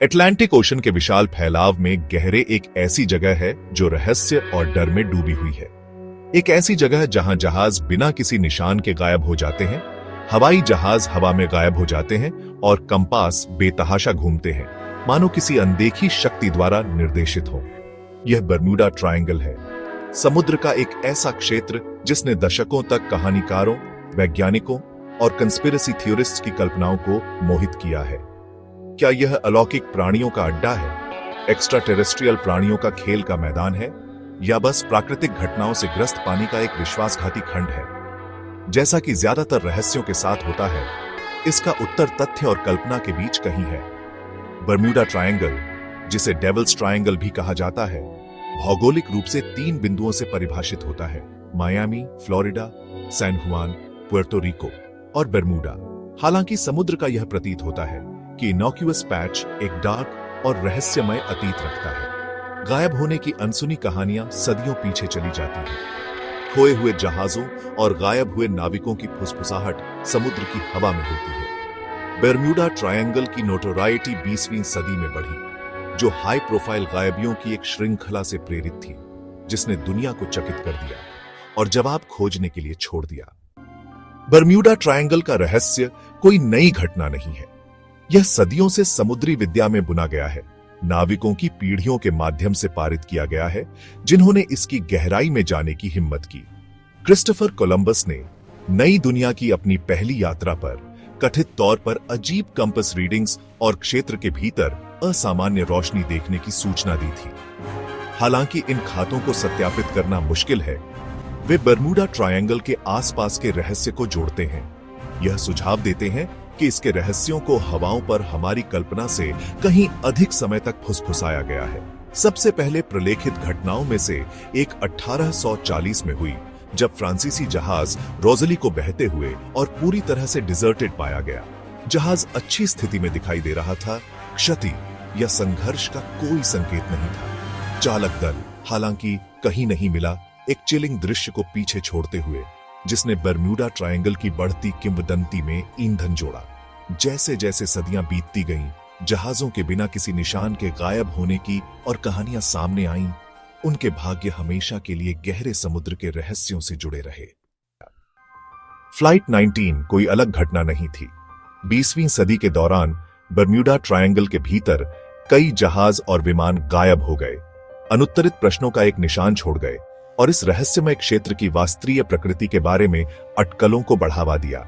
Atlantic ocean के विशाल फैलाव में गहरे एक ऐसी जगह है जो रहस्य और डर में डूबी हुई है। एक ऐसी जगह जहां जहाज बिना किसी निशान के गायब हो जाते हैं, हवाई जहाज हवा में गायब हो जाते हैं और कंपास बेतहाशा घूमते हैं, मानो किसी अनदेखी शक्ति द्वारा निर्देशित हो। यह बर्मुडा ट्रायंगल है, समुद्र का एक ऐसा क्षेत्र जिसने दशकों तक कहानीकारों, वैज्ञानिकों और कंस्पिरेसी थ्योरिस्ट्स की कल्पनाओं को मोहित किया है। क्या यह अलौकिक प्राणियों का अड्डा है, एक्स्ट्रा टेरेस्ट्रियल प्राणियों का खेल का मैदान है, या बस प्राकृतिक घटनाओं से ग्रस्त पानी का एक विश्वासघाती खंड है? जैसा कि ज्यादातर रहस्यों के साथ होता है, इसका उत्तर तथ्य और कल्पना के बीच कहीं है। बर्मुडा ट्रायंगल, जिसे डेविल्स ट्रायंगल भी कहा जाता है, भौगोलिक रूप से 3 बिंदुओं से परिभाषित होता है: मायामी, फ्लोरिडा, सैन जुआन, पुर्तो रिको और बर्मुडा। हालांकि समुद्र का यह प्रतीत होता है कि इनॉक्यूअस पैच एक डार्क और रहस्यमय अतीत रखता है। गायब होने की अनसुनी कहानियां सदियों पीछे चली जाती हैं। खोए हुए जहाजों और गायब हुए नाविकों की फुसफुसाहट समुद्र की हवा में होती है। बर्मुडा ट्रायंगल की नोटोराइटी 20वीं सदी में बढ़ी, जो हाई प्रोफाइल गायबियों की एक श्रृंखला से प्रेरित थी, जिसने दुनिया को चकित कर दिया और जवाब खोजने के लिए छोड़ दिया। बर्मुडा ट्रायंगल का रहस्य कोई नई घटना नहीं है। यह सदियों से समुद्री विद्या में बुना गया है, नाविकों की पीढ़ियों के माध्यम से पारित किया गया है, जिन्होंने इसकी गहराई में जाने की हिम्मत की। क्रिस्टोफर कोलंबस ने नई दुनिया की अपनी पहली यात्रा पर कथित तौर पर अजीब कंपास रीडिंग्स और क्षेत्र के भीतर असामान्य रोशनी देखने की सूचना दी थी। हालांकि इन खातों को सत्यापित करना मुश्किल है, वे बर्मुडा ट्रायंगल के आसपास के रहस्य को जोड़ते हैं। यह सुझाव देते हैं कि इसके रहस्यों को हवाओं पर हमारी कल्पना से कहीं अधिक समय तक फुसफुसाया गया है। सबसे पहले प्रलेखित घटनाओं में से एक 1840 में हुई, जब फ्रांसीसी जहाज रोजली को बहते हुए और पूरी तरह से डिजर्टेड पाया गया। जहाज अच्छी स्थिति में दिखाई दे रहा था, क्षति या संघर्ष का कोई संकेत नहीं था। चालक दल हालांकि कहीं नहीं मिला, एक चिलिंग दृश्य को पीछे छोड़ते हुए, जिसने बर्मुडा ट्रायंगल की बढ़ती किंवदंती में ईंधन जोड़ा। जैसे जैसे सदियां बीतती गईं, जहाजों के बिना किसी निशान के गायब होने की और कहानियां सामने आईं, उनके भाग्य हमेशा के लिए गहरे समुद्र के रहस्यों से जुड़े रहे। फ्लाइट 19 कोई अलग घटना नहीं थी। 20वीं सदी के दौरान बर्मुडा ट्रायंगल के भीतर कई जहाज और विमान गायब हो गए, अनुत्तरित प्रश्नों का एक निशान छोड़ गए और इस रहस्यमय क्षेत्र की वास्तवीय प्रकृति के बारे में अटकलों को बढ़ावा दिया।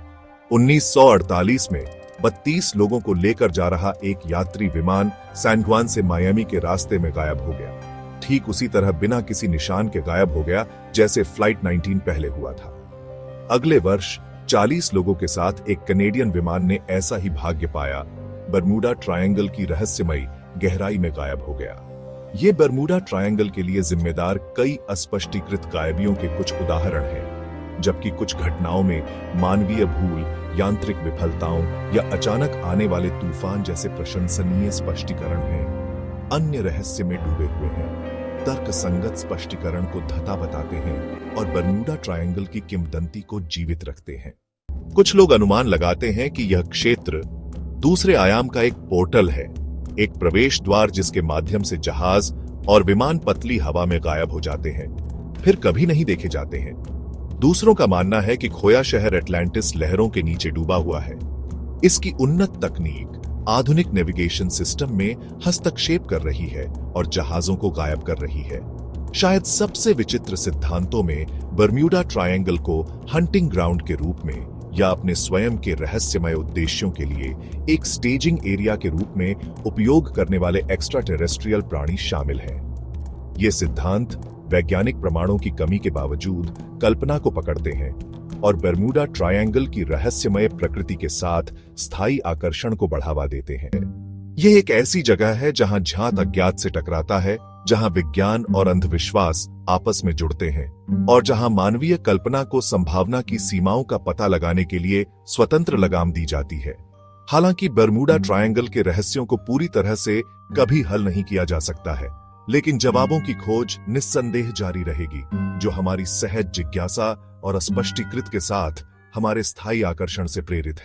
1948 में 32 लोगों को लेकर जा रहा एक यात्री विमान सैन जुआन से मायामी के रास्ते में गायब हो गया। ठीक उसी तरह बिना किसी निशान के गायब हो गया जैसे फ्लाइट 19 पहले हुआ था। अगले वर्ष 40 लोगों के साथ एक कनेडियन विमान ने ऐसा ही भाग्य पाया, बर्मुडा ट्रायंगल की रहस्यमयी गहराई में गायब हो गया। ये बर्मुडा ट्रायंगल के लिए जिम्मेदार कई अस्पष्टीकृत गायबियों के कुछ उदाहरण हैं, जबकि कुछ घटनाओं में मानवीय भूल, यांत्रिक विफलताओं या अचानक आने वाले तूफान जैसे प्रशंसनीय स्पष्टीकरण हैं। अन्य रहस्य में डूबे हुए हैं, तर्क संगत स्पष्टीकरण को धता बताते हैं और बर्मुडा ट्रायंगल की किंवदंती को जीवित रखते हैं। कुछ लोग अनुमान लगाते हैं कि यह क्षेत्र दूसरे आयाम का एक पोर्टल है, एक प्रवेश द्वार जिसके माध्यम से जहाज और विमान पतली हवा में गायब हो जाते हैं, फिर कभी नहीं देखे जाते हैं। दूसरों का मानना है कि खोया शहर एटलांटिस लहरों के नीचे डूबा हुआ है। इसकी उन्नत तकनीक आधुनिक नेविगेशन सिस्टम में हस्तक्षेप कर रही है और जहाजों को गायब कर रही है। शायद सबसे विचित्र सिद्धांतों में बर्मुडा ट्रायंगल को हंटिंग ग्राउंड के रूप में या अपने स्वयं के रहस्यमय उद्देश्यों के लिए एक स्टेजिंग एरिया के रूप में उपयोग करने वाले एक्स्ट्रा टेरेस्ट्रियल प्राणी शामिल हैं। ये सिद्धांत वैज्ञानिक प्रमाणों की कमी के बावजूद कल्पना को पकड़ते हैं और बर्मुडा ट्रायंगल की रहस्यमय प्रकृति के साथ स्थायी आकर्षण को बढ़ावा देते हैं। यह एक ऐसी जगह है जहां ज्ञात अज्ञात से टकराता है, जहां विज्ञान और अंधविश्वास आपस में जुड़ते हैं और जहां मानवीय कल्पना को संभावना की सीमाओं का पता लगाने के लिए स्वतंत्र लगाम दी जाती है। हालांकि बर्मुडा ट्रायंगल के रहस्यों को पूरी तरह से कभी हल नहीं किया जा सकता है, लेकिन जवाबों की खोज निस्संदेह जारी रहेगी, जो हमारी सहज जिज्ञासा और स्पष्टीकृत के साथ हमारे स्थायी आकर्षण से प्रेरित है।